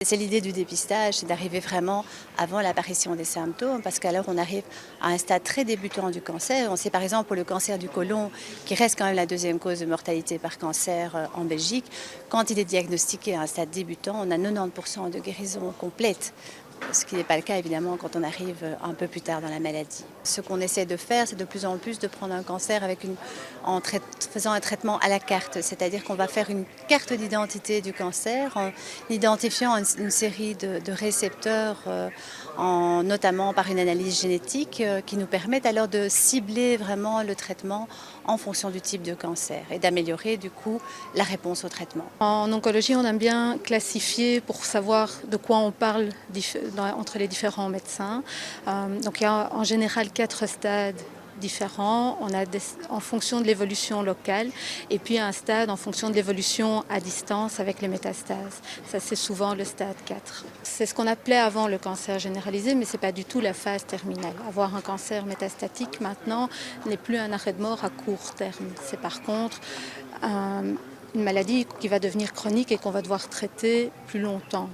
C'est l'idée du dépistage, c'est d'arriver vraiment avant l'apparition des symptômes, parce qu'alors on arrive à un stade très débutant du cancer. On sait par exemple pour le cancer du côlon, qui reste quand même la deuxième cause de mortalité par cancer en Belgique, quand il est diagnostiqué à un stade débutant, on a 90% de guérison complète. Ce qui n'est pas le cas évidemment quand on arrive un peu plus tard dans la maladie. Ce qu'on essaie de faire, c'est de plus en plus de prendre un cancer faisant un traitement à la carte, c'est-à-dire qu'on va faire une carte d'identité du cancer en identifiant une série de récepteurs, notamment par une analyse génétique, qui nous permettent alors de cibler vraiment le traitement en fonction du type de cancer et d'améliorer du coup la réponse au traitement. En oncologie, on aime bien classifier pour savoir de quoi on parle entre les différents médecins. Donc il y a en général 4 stades différents. On a en fonction de l'évolution locale et puis un stade en fonction de l'évolution à distance avec les métastases. Ça, c'est souvent le stade 4. C'est ce qu'on appelait avant le cancer généralisé, mais ce n'est pas du tout la phase terminale. Avoir un cancer métastatique maintenant n'est plus un arrêt de mort à court terme. C'est par contre une maladie qui va devenir chronique et qu'on va devoir traiter plus longtemps.